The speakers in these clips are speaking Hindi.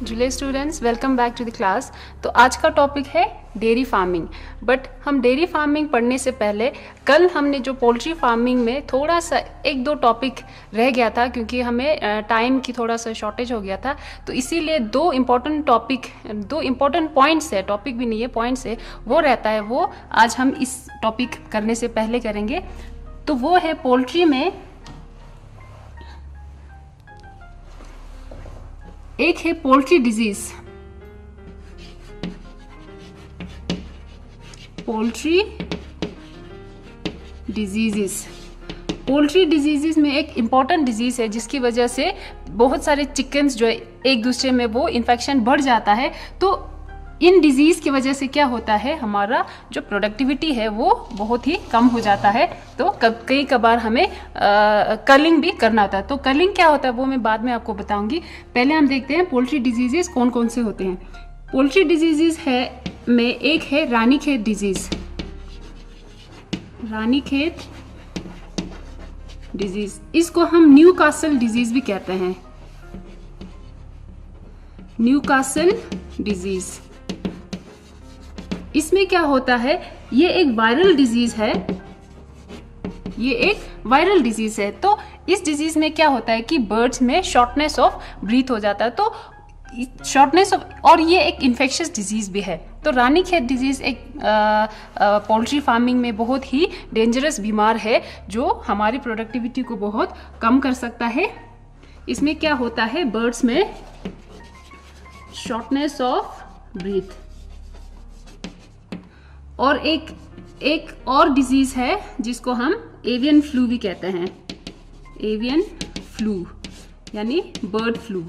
जुले students, welcome back to the class. तो आज का टॉपिक है डेयरी फार्मिंग। बट हम डेयरी फार्मिंग पढ़ने से पहले कल हमने जो पोल्ट्री फार्मिंग में थोड़ा सा एक दो टॉपिक रह गया था, क्योंकि हमें टाइम की थोड़ा सा शॉर्टेज हो गया था। तो इसीलिए दो इम्पॉर्टेंट पॉइंट्स है, टॉपिक भी नहीं है, पॉइंट्स है, वो रहता है, वो आज हम इस टॉपिक करने से पहले करेंगे। तो वो है पोल्ट्री में एक है पोल्ट्री डिजीज। पोल्ट्री डिजीजेस में एक इम्पॉर्टेंट डिजीज है जिसकी वजह से बहुत सारे चिकन्स जो है एक दूसरे में वो इन्फेक्शन बढ़ जाता है। तो इन डिजीज की वजह से क्या होता है, हमारा जो प्रोडक्टिविटी है वो बहुत ही कम हो जाता है। तो कई कबार हमें कलिंग भी करना होता है। तो कलिंग क्या होता है वो मैं बाद में आपको बताऊंगी। पहले हम देखते हैं पोल्ट्री डिजीजेस कौन कौन से होते हैं। पोल्ट्री डिजीजेस है में एक है रानीखेत डिजीज। रानीखेत डिजीज, इसको हम न्यूकासल डिजीज भी कहते हैं। न्यूकासल डिजीज, इसमें क्या होता है, ये एक वायरल डिजीज है। तो इस डिजीज में क्या होता है कि बर्ड्स में शॉर्टनेस ऑफ ब्रीथ हो जाता है। तो और ये एक इन्फेक्शियस डिजीज भी है। तो रानीखेत डिजीज एक पोल्ट्री फार्मिंग में बहुत ही डेंजरस बीमार है जो हमारी प्रोडक्टिविटी को बहुत कम कर सकता है। इसमें क्या होता है, बर्ड्स में शॉर्टनेस ऑफ ब्रीथ। और एक और डिजीज है जिसको हम एवियन फ्लू भी कहते हैं। एवियन फ्लू यानी बर्ड फ्लू।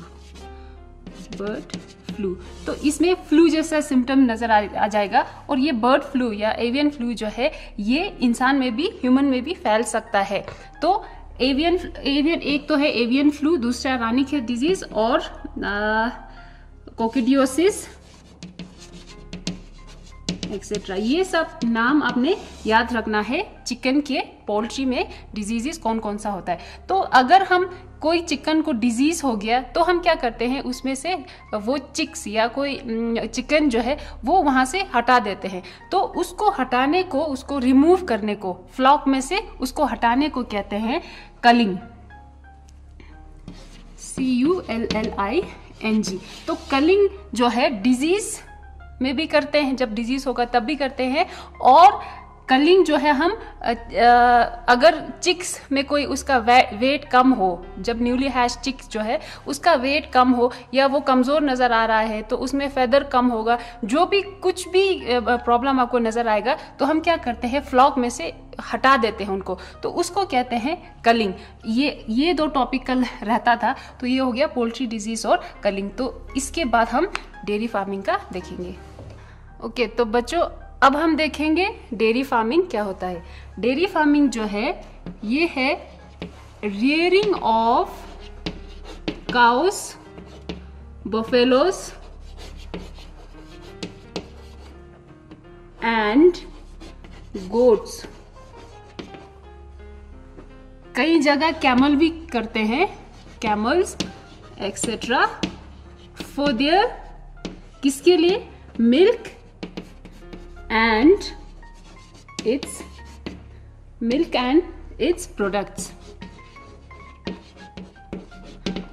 तो इसमें फ्लू जैसा सिम्टम नजर आ जाएगा। और ये बर्ड फ्लू या एवियन फ्लू जो है ये इंसान में भी, ह्यूमन में भी फैल सकता है। तो एवियन एक तो है एवियन फ्लू, दूसरा रानीखेत डिजीज और कोकिडियोसिस एक्सेट्रा। ये सब नाम आपने याद रखना है। चिकन के पोल्ट्री में डिजीजेस कौन कौन सा होता है। तो अगर हम कोई चिकन को डिजीज हो गया तो हम क्या करते हैं, उसमें से वो चिक्स या कोई चिकन जो है वो वहां से हटा देते हैं। तो उसको हटाने को, उसको रिमूव करने को, फ्लॉक में से उसको हटाने को कहते हैं कलिंग। CULLING। तो कलिंग जो है डिजीज में भी करते हैं, जब डिजीज होगा तब भी करते हैं। और कलिंग जो है हम अगर चिक्स में कोई उसका वेट कम हो, जब न्यूली हैश चिक्स जो है उसका वेट कम हो या वो कमज़ोर नज़र आ रहा है, तो उसमें फेदर कम होगा, जो भी कुछ भी प्रॉब्लम आपको नज़र आएगा, तो हम क्या करते हैं, फ्लॉक में से हटा देते हैं उनको। तो उसको कहते हैं कलिंग। ये दो टॉपिक कल रहता था। तो ये हो गया पोल्ट्री डिजीज और कलिंग। तो इसके बाद हम डेयरी फार्मिंग का देखेंगे। ओके, तो बच्चों अब हम देखेंगे डेयरी फार्मिंग क्या होता है। डेयरी फार्मिंग जो है ये है rearing of cows, buffaloes and goats. कई जगह कैमल भी करते हैं, कैमल्स एक्सेट्रा, फॉर देयर, किसके लिए, मिल्क एंड इट्स प्रोडक्ट्स।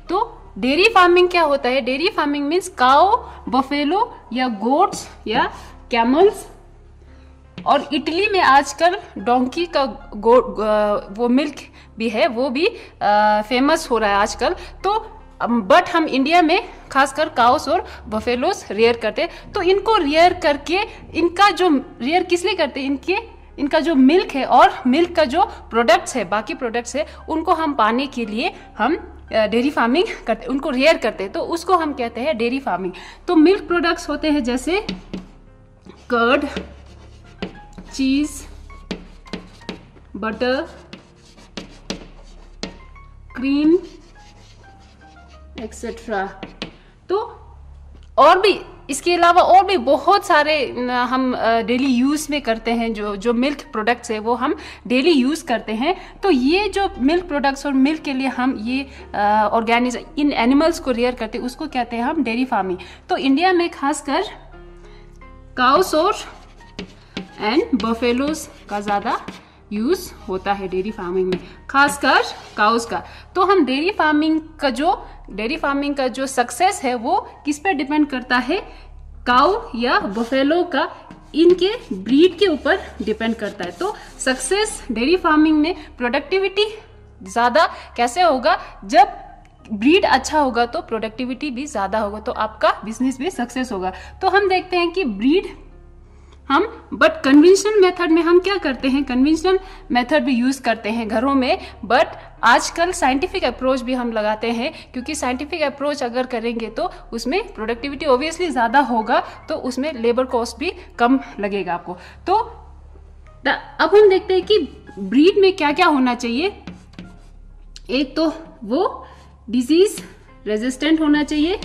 तो डेयरी फार्मिंग क्या होता है, dairy farming means cow, buffalo या गोट्स या कैमल्स। और इटली में आजकल डोंकी का वो मिल्क भी है, वो भी फेमस हो रहा है आजकल। तो बट हम इंडिया में खासकर काउस और बफेलोस रेयर करते हैं। तो इनको रेयर करके, इनका जो रेयर किस लिए करते हैं, इनका जो मिल्क है और मिल्क का जो प्रोडक्ट्स है, बाकी प्रोडक्ट्स है, उनको हम पाने के लिए हम डेयरी फार्मिंग करते, उनको रेयर करते हैं। तो उसको हम कहते हैं डेयरी फार्मिंग। तो मिल्क प्रोडक्ट्स होते हैं जैसे कर्ड, चीज, बटर, क्रीम एक्सेट्रा। तो और भी इसके अलावा और भी बहुत सारे हम डेली यूज़ में करते हैं, जो मिल्क प्रोडक्ट्स है वो हम डेली यूज़ करते हैं। तो ये जो मिल्क प्रोडक्ट्स और मिल्क के लिए हम ये ऑर्गेनिज्म इन एनिमल्स को रेयर करते हैं, उसको कहते हैं हम डेयरी फार्मिंग। तो इंडिया में खासकर काउस और एंड बफेलोज का ज़्यादा यूज़ होता है डेयरी फार्मिंग में, खासकर काउस का। तो हम डेयरी फार्मिंग का जो सक्सेस है वो किस पे डिपेंड करता है, काउ या बफेलो का इनके ब्रीड के ऊपर डिपेंड करता है। तो सक्सेस डेयरी फार्मिंग में प्रोडक्टिविटी ज़्यादा कैसे होगा, जब ब्रीड अच्छा होगा तो प्रोडक्टिविटी भी ज़्यादा होगा, तो आपका बिजनेस भी सक्सेस होगा। तो हम देखते हैं कि ब्रीड बट कन्वेंशनल मेथड में हम क्या करते हैं, कन्वेंशनल मेथड भी यूज करते हैं घरों में, बट आजकल साइंटिफिक अप्रोच भी हम लगाते हैं, क्योंकि साइंटिफिक अप्रोच अगर करेंगे तो उसमें प्रोडक्टिविटी ऑब्वियसली ज़्यादा होगा, तो उसमें लेबर कॉस्ट भी कम लगेगा आपको। तो अब हम देखते हैं कि ब्रीड में क्या क्या होना चाहिए। एक तो वो डिजीज रेजिस्टेंट होना चाहिए,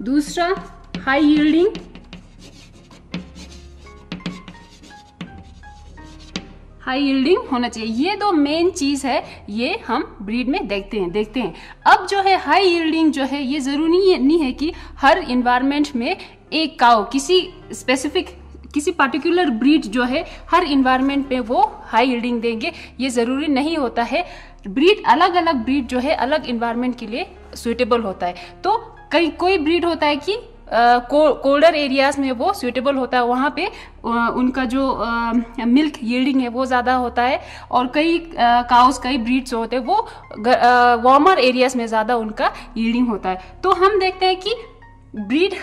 दूसरा हाई यील्डिंग, होना चाहिए। ये दो मेन चीज है, ये हम ब्रीड में देखते हैं। अब जो है हाई यील्डिंग जो है, ये जरूरी नहीं है कि हर इन्वायरमेंट में एक काउ किसी पर्टिकुलर ब्रीड जो है हर इन्वायरमेंट में वो हाई यील्डिंग देंगे, ये जरूरी नहीं होता है। ब्रीड अलग ब्रीड जो है अलग इन्वायरमेंट के लिए सुइटेबल होता है। तो कोई ब्रीड होता है कि कोल्डर एरियाज में वो सुइटेबल होता है, वहाँ पे उनका जो मिल्क यील्डिंग है वो ज़्यादा होता है, और कई ब्रीड्स होते हैं वो वार्मर एरियाज में ज़्यादा उनका यील्डिंग होता है। तो हम देखते हैं कि ब्रीड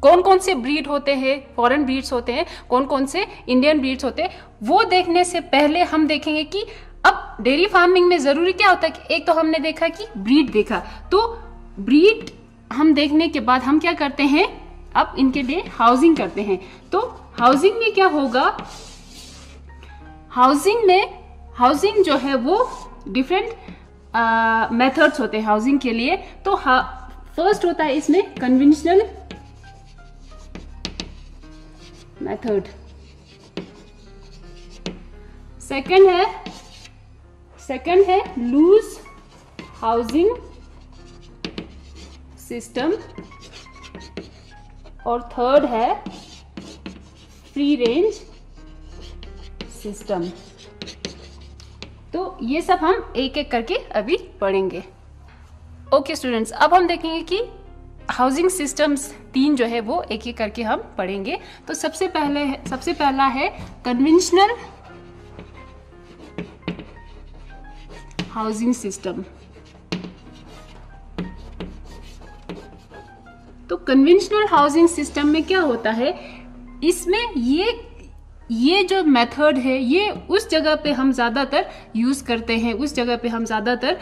कौन से ब्रीड होते हैं, फॉरेन ब्रीड्स होते हैं, कौन से इंडियन ब्रीड्स होते हैं, वो देखने से पहले हम देखेंगे कि अब डेयरी फार्मिंग में ज़रूरी क्या होता है कि एक तो हमने देखा कि ब्रीड देखा, तो ब्रीड हम देखने के बाद हम क्या करते हैं, अब इनके लिए हाउसिंग करते हैं। तो हाउसिंग में क्या होगा, हाउसिंग जो है वो डिफरेंट मेथड्स होते हैं हाउसिंग के लिए। तो फर्स्ट होता है इसमें कन्वेंशनल मेथड, सेकंड है लूज हाउसिंग सिस्टम, और थर्ड है फ्री रेंज सिस्टम। तो ये सब हम एक एक करके अभी पढ़ेंगे। ओके स्टूडेंट्स, अब हम देखेंगे कि हाउसिंग सिस्टम्स 3 जो है वो एक एक करके हम पढ़ेंगे। तो सबसे पहला है कन्वेंशनल हाउसिंग सिस्टम। तो कन्वेंशनल हाउसिंग सिस्टम में क्या होता है, इसमें ये जो मेथड है ये उस जगह पे हम ज़्यादातर यूज़ करते हैं, उस जगह पे हम ज़्यादातर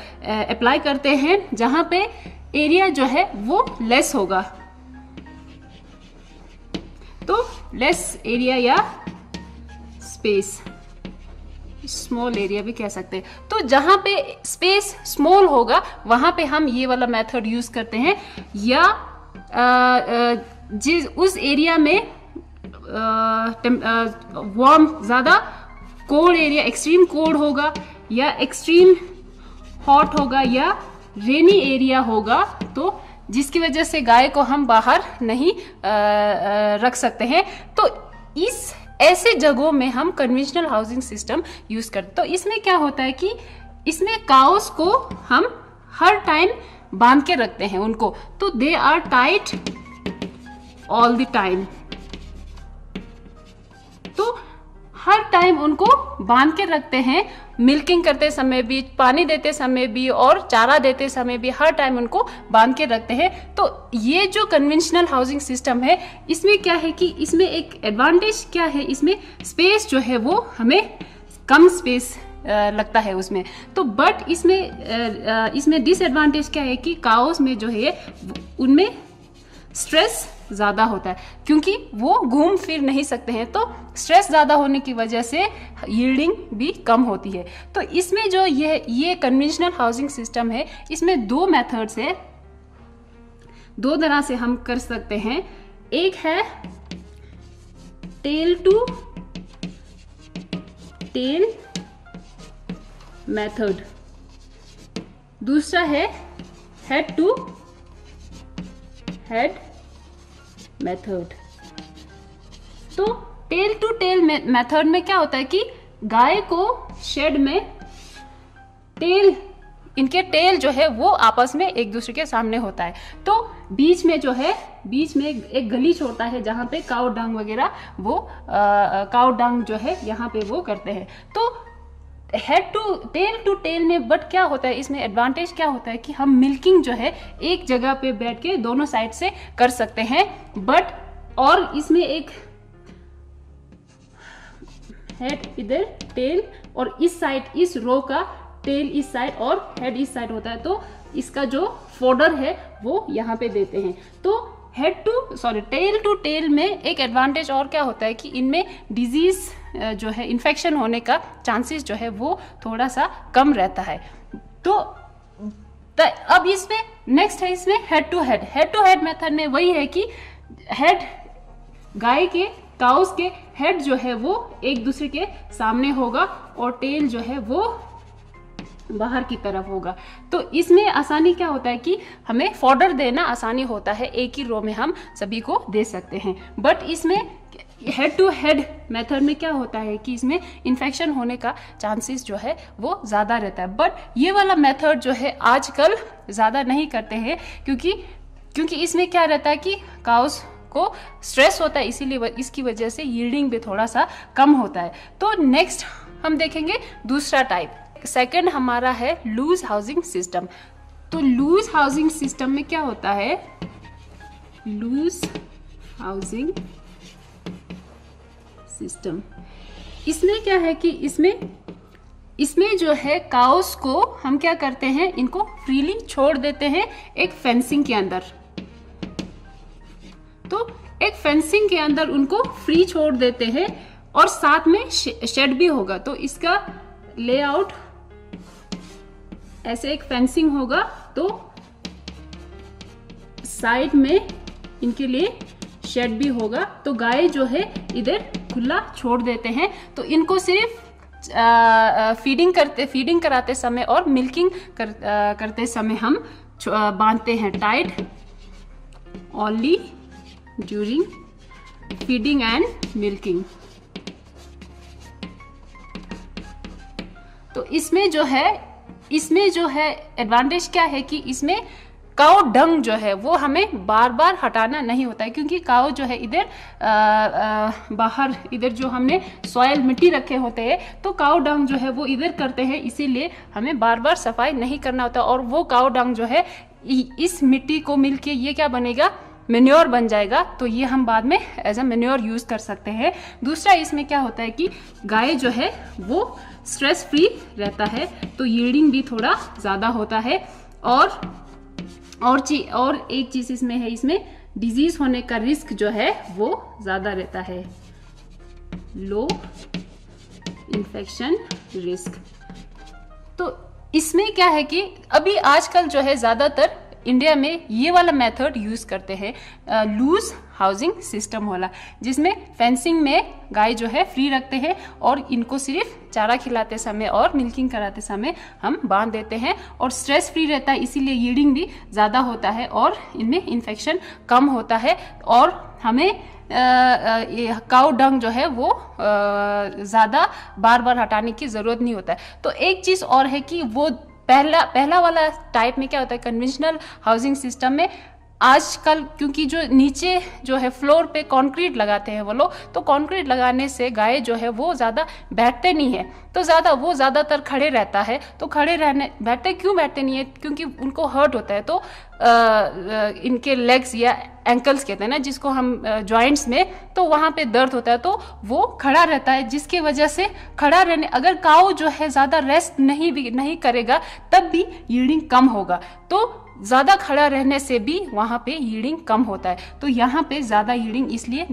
अप्लाई करते हैं जहाँ पे एरिया जो है वो लेस होगा। तो लेस एरिया या स्पेस, स्मॉल एरिया भी कह सकते हैं। तो जहाँ पे स्पेस स्मॉल होगा वहाँ पे हम ये वाला मेथड यूज़ करते हैं, या उस एरिया में वार्म ज़्यादा कोल्ड एरिया, एक्सट्रीम कोल्ड होगा या एक्सट्रीम हॉट होगा या रेनी एरिया होगा, तो जिसकी वजह से गाय को हम बाहर नहीं रख सकते हैं। तो इस ऐसे जगहों में हम कन्वेंशनल हाउसिंग सिस्टम यूज करते। तो इसमें क्या होता है कि इसमें काउस को हम हर टाइम बांध के रखते हैं उनको, तो they are tight all the time. तो हर टाइम उनको बांध के रखते हैं, मिल्किंग करते समय भी, पानी देते समय भी और चारा देते समय भी हर टाइम उनको बांध के रखते हैं। तो ये जो कन्वेंशनल हाउसिंग सिस्टम है इसमें क्या है कि इसमें एक एडवांटेज क्या है, इसमें स्पेस जो है वो हमें कम स्पेस लगता है उसमें। तो बट इसमें डिसएडवांटेज क्या है कि काउस में जो है उनमें स्ट्रेस ज़्यादा होता है क्योंकि वो घूम फिर नहीं सकते हैं, तो स्ट्रेस ज़्यादा होने की वजह से यील्डिंग भी कम होती है। तो इसमें जो ये कन्वेंशनल हाउसिंग सिस्टम है, इसमें दो मेथड्स है, दो तरह से हम कर सकते हैं। एक है टेल टू टेल मेथड, दूसरा है हेड टू हेड मेथड। तो टेल टू टेल मेथड में क्या होता है कि गाय को शेड में इनके टेल जो है वो आपस में एक दूसरे के सामने होता है, तो बीच में एक गली छोड़ता है जहाँ पे काउ डंग वगैरह वो काउ डंग जो है यहाँ पे वो करते हैं। तो हेड टू टेल में बट क्या होता है, इसमें एडवांटेज क्या होता है कि हम मिल्किंग जो है एक जगह पे बैठ के दोनों साइड से कर सकते हैं। बट और इसमें एक हेड इधर टेल और इस साइड, इस रो का टेल इस साइड और हेड इस साइड होता है, तो इसका जो फोल्डर है वो यहाँ पे देते हैं। तो टेल टू टेल में एक एडवांटेज और क्या होता है कि इनमें डिजीज जो है इन्फेक्शन होने का चांसेस जो है वो थोड़ा सा कम रहता है। तो अब इसमें नेक्स्ट है इसमें हेड टू हेड मेथड में वही है कि हेड गाय के काउस के हेड जो है वो एक दूसरे के सामने होगा और टेल जो है वो बाहर की तरफ होगा। तो इसमें आसानी क्या होता है कि हमें फॉडर देना आसानी होता है, एक ही रो में हम सभी को दे सकते हैं। बट इसमें हेड टू हेड मेथड में क्या होता है कि इसमें इन्फेक्शन होने का चांसेस जो है वो ज़्यादा रहता है। बट ये वाला मेथड जो है आजकल ज़्यादा नहीं करते हैं क्योंकि इसमें क्या रहता है कि काउस को स्ट्रेस होता है, इसीलिए इसकी वजह से यील्डिंग भी थोड़ा सा कम होता है। तो नेक्स्ट हम देखेंगे दूसरा टाइप। सेकंड हमारा है लूज हाउसिंग सिस्टम। तो लूज हाउसिंग सिस्टम में क्या होता है, लूज हाउसिंग सिस्टम, इसमें क्या है कि इसमें जो है काउस को हम क्या करते हैं, इनको फ्रीली छोड़ देते हैं एक फेंसिंग के अंदर। तो एक फेंसिंग के अंदर उनको फ्री छोड़ देते हैं और साथ में शेड भी होगा। तो इसका लेआउट ऐसे एक फेंसिंग होगा, तो साइड में इनके लिए शेड भी होगा। तो गाय जो है इधर खुला छोड़ देते हैं, तो इनको सिर्फ फीडिंग कराते समय और मिल्किंग करते समय हम बांधते हैं tight only during feeding and milking. तो इसमें जो है एडवांटेज क्या है कि इसमें काऊ डंग जो है वो हमें बार बार हटाना नहीं होता है, क्योंकि काऊ जो है इधर बाहर इधर जो हमने सॉयल मिट्टी रखे होते हैं, तो काऊ डंग जो है वो इधर करते हैं, इसीलिए हमें बार बार सफाई नहीं करना होता। और वो काऊ डंग जो है इस मिट्टी को मिलके ये क्या बनेगा, मेन्योर बन जाएगा। तो ये हम बाद में एज अ मेन्योर यूज कर सकते हैं। दूसरा इसमें क्या होता है कि गाय जो है वो स्ट्रेस फ्री रहता है, तो यील्डिंग भी थोड़ा ज़्यादा होता है। और एक चीज़ इसमें है, इसमें डिजीज होने का रिस्क जो है वो ज़्यादा रहता है, लो इन्फेक्शन रिस्क। तो इसमें क्या है कि अभी आजकल जो है ज़्यादातर इंडिया में ये वाला मेथड यूज करते हैं, लूज हाउसिंग सिस्टम वाला, जिसमें फेंसिंग में गाय जो है फ्री रखते हैं और इनको सिर्फ चारा खिलाते समय और मिल्किंग कराते समय हम बांध देते हैं, और स्ट्रेस फ्री रहता है, इसीलिए यील्डिंग भी ज़्यादा होता है और इनमें इन्फेक्शन कम होता है। और हमें काऊ डंग जो है वो ज़्यादा बार बार हटाने की ज़रूरत नहीं होता है। तो एक चीज़ और है कि वो पहला वाला टाइप में क्या होता है, कन्वेंशनल हाउसिंग सिस्टम में आजकल क्योंकि जो नीचे जो है फ्लोर पे कंक्रीट लगाते हैं वो लोग, तो कंक्रीट लगाने से गाय जो है वो ज़्यादा बैठते नहीं है, तो वो ज़्यादातर खड़े रहता है। तो बैठते नहीं है क्योंकि उनको हर्ट होता है, तो इनके लेग्स या एंकल्स कहते हैं ना, जिसको हम जॉइंट्स में, तो वहाँ पे दर्द होता है, तो वो खड़ा रहता है, जिसकी वजह से खड़ा रहने, अगर काऊ जो है ज़्यादा रेस्ट नहीं करेगा तब भी यील्डिंग कम होगा। तो ज़्यादा खड़ा रहने से भी वहाँ पे यील्डिंग कम होता है। तो यहाँ पे ज़्यादा यील्डिंग इसलिए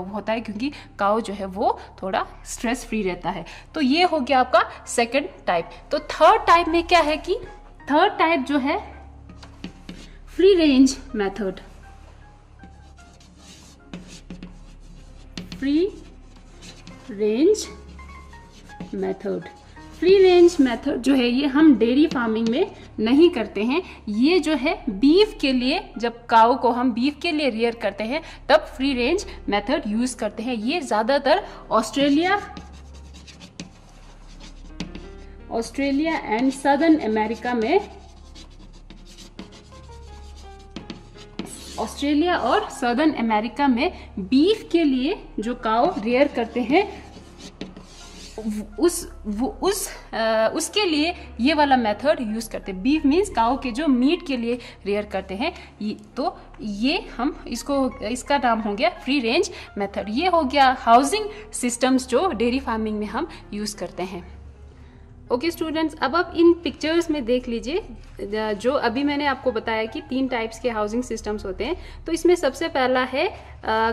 होता है क्योंकि काऊ जो है वो थोड़ा स्ट्रेस फ्री रहता है। तो ये हो गया आपका सेकंड टाइप। तो थर्ड टाइप में क्या है कि थर्ड टाइप जो है free range method. Free range method, free range method जो है ये हम डेयरी फार्मिंग में नहीं करते हैं। ये जो है बीफ के लिए, जब काऊ को हम बीफ के लिए रियर करते हैं तब फ्री रेंज मेथड यूज करते हैं। ये ज्यादातर ऑस्ट्रेलिया एंड सदर्न अमेरिका में, ऑस्ट्रेलिया और सदर्न अमेरिका में बीफ के लिए जो काऊ रियर करते हैं उसके लिए ये वाला मेथड यूज करते हैं। बीफ मीन्स काऊ के जो मीट के लिए रेयर करते हैं, तो ये हम इसका नाम हो गया फ्री रेंज मेथड। ये हो गया हाउसिंग सिस्टम्स जो डेयरी फार्मिंग में हम यूज करते हैं। ओके स्टूडेंट्स, अब आप इन पिक्चर्स में देख लीजिए जो अभी मैंने आपको बताया कि 3 टाइप्स के हाउसिंग सिस्टम्स होते हैं। तो इसमें सबसे पहला है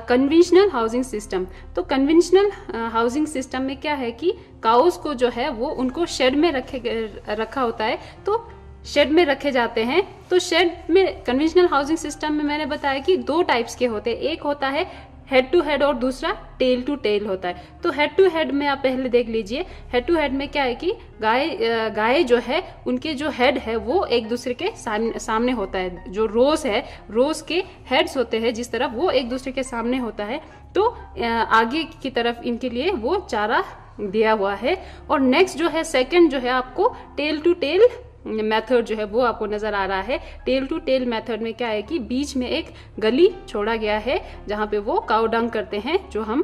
कन्वेंशनल हाउसिंग सिस्टम। तो कन्वेंशनल हाउसिंग सिस्टम में क्या है कि काउस को जो है वो उनको शेड में रखा होता है, तो शेड में रखे जाते हैं। तो शेड में कन्वेंशनल हाउसिंग सिस्टम में मैंने बताया कि 2 टाइप्स के होते हैं, एक होता है हेड टू हेड और दूसरा टेल टू टेल होता है। तो हेड टू हेड में आप पहले देख लीजिए, हेड टू हेड में क्या है कि गाय जो है उनके जो हेड है वो एक दूसरे के सामने होता है। जो रोज है, रोज के हेड्स होते हैं जिस तरफ, वो एक दूसरे के सामने होता है। तो आगे की तरफ इनके लिए वो चारा दिया हुआ है। और नेक्स्ट जो है सेकंड जो है आपको टेल टू टेल मेथड जो है वो आपको नजर आ रहा है। टेल टू टेल मेथड में क्या है कि बीच में एक गली छोड़ा गया है जहाँ पे वो काउ डंग करते हैं, जो हम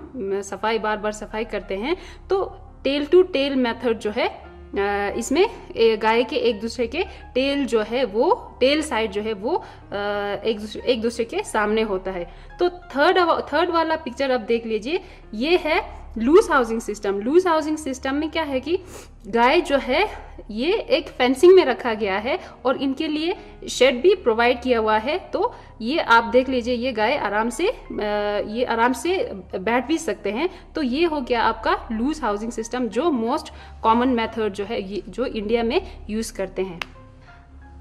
बार बार सफाई करते हैं। तो टेल टू टेल मेथड जो है इसमें गाय के एक दूसरे के टेल जो है वो टेल साइड जो है वो एक दूसरे के सामने होता है। तो थर्ड वाला पिक्चर अब देख लीजिए, ये है loose housing system. Loose housing system में क्या है कि गाय जो है ये एक फेंसिंग में रखा गया है और इनके लिए शेड भी प्रोवाइड किया हुआ है। तो ये आप देख लीजिए, ये गाय आराम से बैठ भी सकते हैं। तो ये हो गया आपका लूज हाउसिंग सिस्टम, जो मोस्ट कॉमन मेथड जो है जो इंडिया में यूज करते हैं।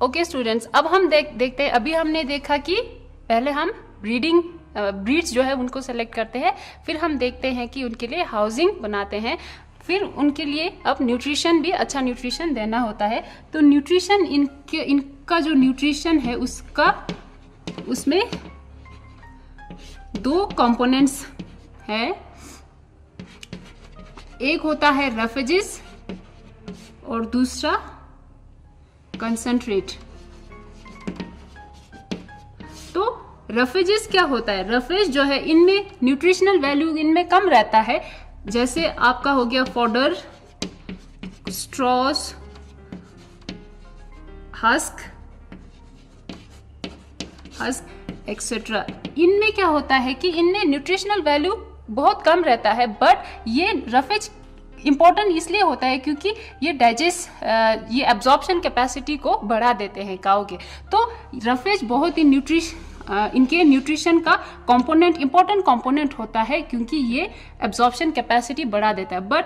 ओके स्टूडेंट्स, अब हम देखते हैं। अभी हमने देखा कि पहले हम ब्रीड्स जो है उनको सेलेक्ट करते हैं, फिर हम देखते हैं कि उनके लिए हाउसिंग बनाते हैं, फिर उनके लिए अब न्यूट्रिशन भी अच्छा न्यूट्रिशन देना होता है। तो न्यूट्रिशन इनका जो न्यूट्रिशन है उसमें 2 कंपोनेंट्स है। एक होता है रफेजेस और दूसरा कंसंट्रेट। तो रफेजेस क्या होता है? रफेज जो है इनमें न्यूट्रिशनल वैल्यू इनमें कम रहता है। जैसे आपका हो गया फॉडर, स्ट्रॉस, हस्क एक्सेट्रा। इनमें क्या होता है कि इनमें न्यूट्रिशनल वैल्यू बहुत कम रहता है, बट ये रफेज इंपॉर्टेंट इसलिए होता है क्योंकि ये ये एब्जॉर्प्शन कैपेसिटी को बढ़ा देते हैं काऊ के। तो रफेज बहुत ही इनके न्यूट्रिशन का इंपॉर्टेंट कंपोनेंट होता है क्योंकि ये एब्जॉर्प्शन कैपेसिटी बढ़ा देता है।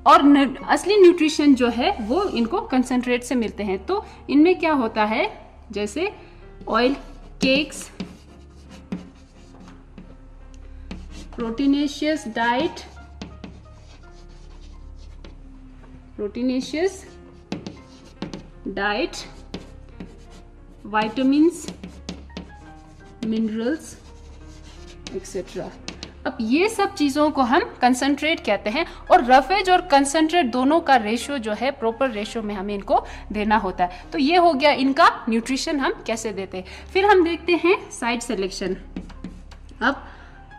और असली न्यूट्रिशन जो है वो इनको कंसंट्रेट से मिलते हैं। तो इनमें क्या होता है, जैसे oil cakes, proteinaceous diet, vitamins, minerals etcetera. अब ये सब चीजों को हम कंसंट्रेट कहते हैं। और रफेज और कंसंट्रेट दोनों का रेशियो जो है प्रॉपर रेशियो में हमें इनको देना होता है। तो ये हो गया इनका न्यूट्रिशन हम कैसे देते हैं। फिर हम देखते हैं साइट सिलेक्शन। अब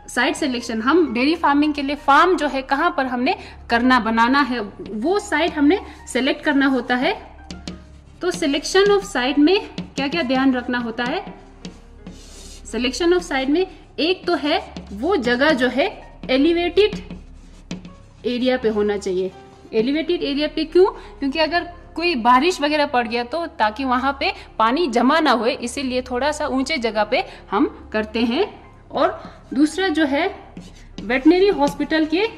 साइट सिलेक्शन हम डेयरी फार्मिंग के लिए फार्म जो है कहाँ पर हमने बनाना है वो साइट हमने सेलेक्ट करना होता है। तो सिलेक्शन ऑफ साइट में क्या क्या ध्यान रखना होता है? सिलेक्शन ऑफ साइट में एक तो है वो जगह जो है एलिवेटेड एरिया पे होना चाहिए। एलिवेटेड एरिया पे क्यों? क्योंकि अगर कोई बारिश वगैरह पड़ गया तो ताकि वहां पे पानी जमा ना हुए, इसीलिए थोड़ा सा ऊंचे जगह पे हम करते हैं। और दूसरा जो है वेटनरी हॉस्पिटल के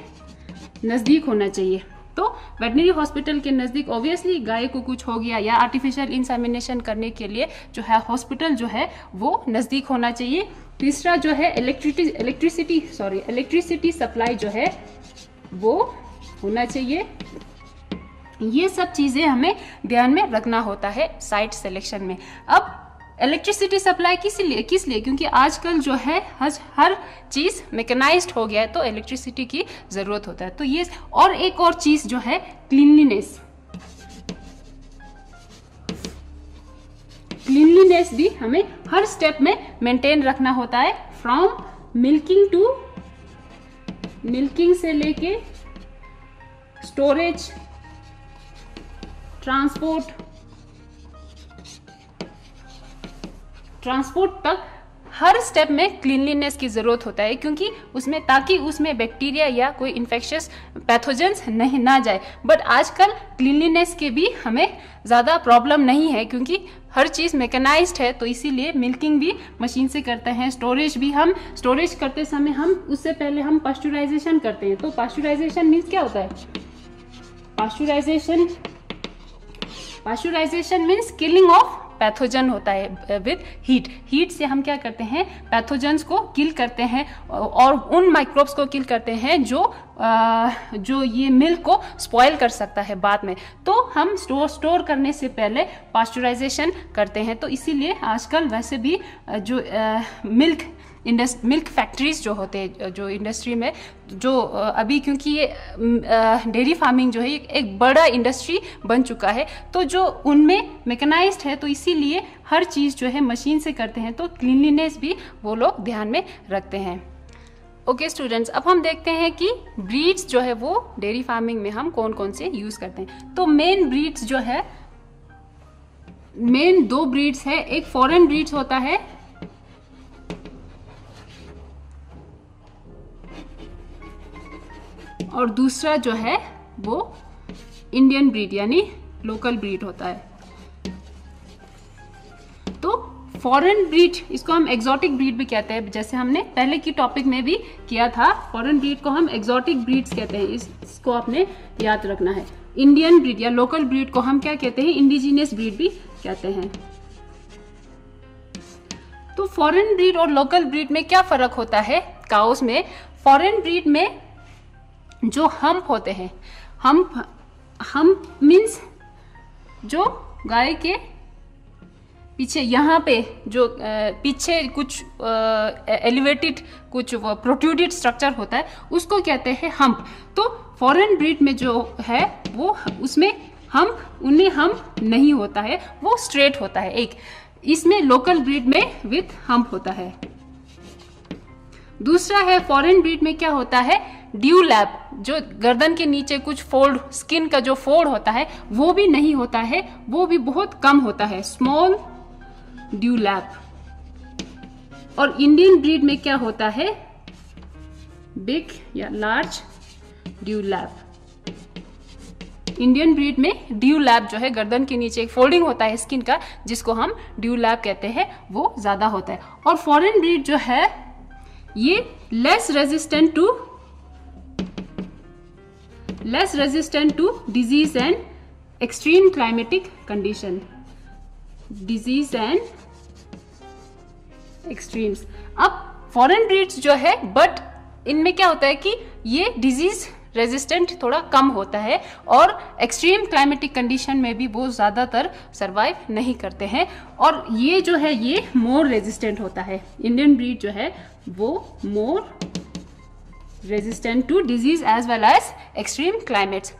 नजदीक होना चाहिए। तो वेटनरी हॉस्पिटल के नज़दीक ऑब्वियसली गाय को कुछ हो गया या आर्टिफिशियल इंसेमिनेशन करने के लिए जो है हॉस्पिटल जो है वो नज़दीक होना चाहिए। तीसरा जो है इलेक्ट्रिसिटी सप्लाई जो है वो होना चाहिए। ये सब चीज़ें हमें ध्यान में रखना होता है साइट सिलेक्शन में। अब इलेक्ट्रिसिटी सप्लाई किस लिए क्योंकि आजकल जो है हर चीज़ मैकेनाइज्ड हो गया है, तो इलेक्ट्रिसिटी की ज़रूरत होता है। तो ये और एक और चीज़ जो है क्लीनलीनेस भी हमें हर स्टेप में मेंटेन रखना होता है, फ्रॉम मिल्किंग से लेके स्टोरेज, ट्रांसपोर्ट तक हर स्टेप में क्लीनलीनेस की ज़रूरत होता है, क्योंकि उसमें ताकि उसमें बैक्टीरिया या कोई इन्फेक्शियस पैथोजेंस नहीं ना जाए। बट आजकल क्लीनलीनेस के भी हमें ज़्यादा प्रॉब्लम नहीं है, क्योंकि हर चीज़ मैकेनाइज्ड है, तो इसीलिए मिल्किंग भी मशीन से करते हैं। स्टोरेज करते समय हम उससे पहले हम पास्चुराइजेशन करते हैं। तो पास्चुराइजेशन मीन्स क्या होता है? Pasteurisation means killing of pathogen होता है विद हीट से हम क्या करते हैं, पैथोजेंस को किल करते हैं और उन माइक्रोब्स को किल करते हैं जो ये मिल्क को स्पॉइल कर सकता है बाद में। तो हम स्टोर करने से पहले पास्चुराइजेशन करते हैं। तो इसीलिए आजकल वैसे भी जो मिल्क फैक्ट्रीज जो होते हैं, जो इंडस्ट्री में जो अभी क्योंकि ये डेयरी फार्मिंग जो है एक बड़ा इंडस्ट्री बन चुका है, तो जो उनमें मैकेनाइज्ड है, तो इसीलिए हर चीज़ जो है मशीन से करते हैं। तो क्लीनलीनेस भी वो लोग ध्यान में रखते हैं। ओके स्टूडेंट्स, अब हम देखते हैं कि ब्रीड्स जो है वो डेयरी फार्मिंग में हम कौन कौन से यूज़ करते हैं। तो मेन ब्रीड्स जो है, मेन 2 ब्रीड्स है। एक फॉरेन ब्रीड्स होता है और दूसरा जो है वो इंडियन ब्रीड यानी लोकल ब्रीड होता है। तो फॉरेन ब्रीड, इसको हम एग्जॉटिक ब्रीड भी कहते हैं, जैसे हमने पहले की टॉपिक में भी किया था। फॉरेन ब्रीड को हम एग्जॉटिक ब्रीड्स कहते हैं, इसको आपने याद रखना है। इंडियन ब्रीड या लोकल ब्रीड को हम क्या कहते हैं? इंडिजिनियस ब्रीड भी कहते हैं। तो फॉरेन ब्रीड और लोकल ब्रीड में क्या फर्क होता है काउस में? फॉरेन ब्रीड में जो हम्प होते हैं, हम्प मीन्स जो गाय के पीछे यहाँ पे जो पीछे कुछ एलिवेटेड कुछ प्रोट्रूडेड स्ट्रक्चर होता है, उसको कहते हैं हम्प। तो फॉरेन ब्रीड में जो है वो उसमें उनमें हम्प नहीं होता है, वो स्ट्रेट होता है एक। इसमें लोकल ब्रीड में विथ हम्प होता है। दूसरा है फॉरेन ब्रीड में क्या होता है? ड्यू लैप, जो गर्दन के नीचे कुछ फोल्ड, स्किन का जो फोल्ड होता है वो भी नहीं होता है, वो भी बहुत कम होता है, स्मॉल ड्यू लैप। और इंडियन ब्रीड में क्या होता है? बिग या large due lap. Indian breed में ड्यू लैप जो है, गर्दन के नीचे एक फोल्डिंग होता है स्किन का, जिसको हम ड्यू लैप कहते हैं, वो ज्यादा होता है। और फॉरेन ब्रीड जो है ये less resistant to disease and extreme climatic condition, disease and extremes. अब फॉरेन ब्रीड्स जो है, बट इनमें क्या होता है कि ये डिजीज रेजिस्टेंट थोड़ा कम होता है और एक्सट्रीम क्लाइमेटिक कंडीशन में भी वो ज़्यादातर सरवाइव नहीं करते हैं। और ये जो है ये मोर रेजिस्टेंट होता है। इंडियन ब्रीड जो है वो more resistant to disease as well as extreme climates.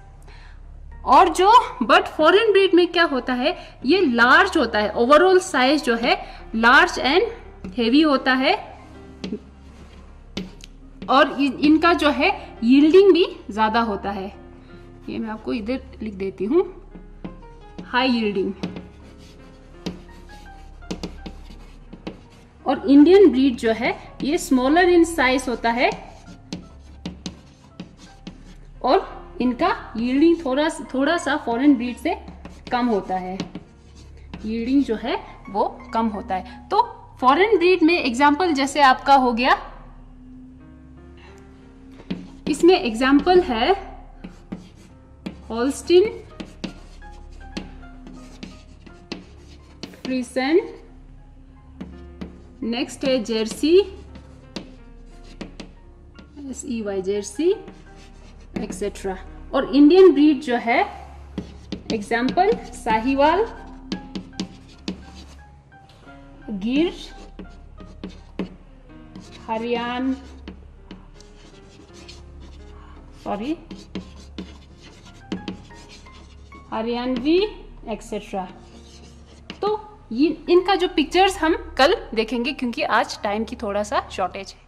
और जो बट फॉरेन ब्रीड में क्या होता है, ये लार्ज होता है, ओवरऑल साइज जो है लार्ज एंड हेवी होता है। और इनका जो है यील्डिंग भी ज्यादा होता है। ये मैं आपको इधर लिख देती हूं, हाई यील्डिंग। और इंडियन ब्रीड जो है ये स्मॉलर इन साइज होता है और इनका यील्डिंग थोड़ा सा फॉरेन ब्रीड से कम होता है, यील्डिंग जो है वो कम होता है। तो फॉरेन ब्रीड में एग्जाम्पल जैसे आपका हो गया, इसमें एग्जाम्पल है होल्स्टीन फ्रीसन, नेक्स्ट है जर्सी, SEY जर्सी एक्सेट्रा। और इंडियन ब्रीड जो है एग्जाम्पल साहिवाल, गिर, हरियाणवी एक्सेट्रा। तो ये इनका जो पिक्चर्स हम कल देखेंगे, क्योंकि आज टाइम की थोड़ा सा शॉर्टेज है।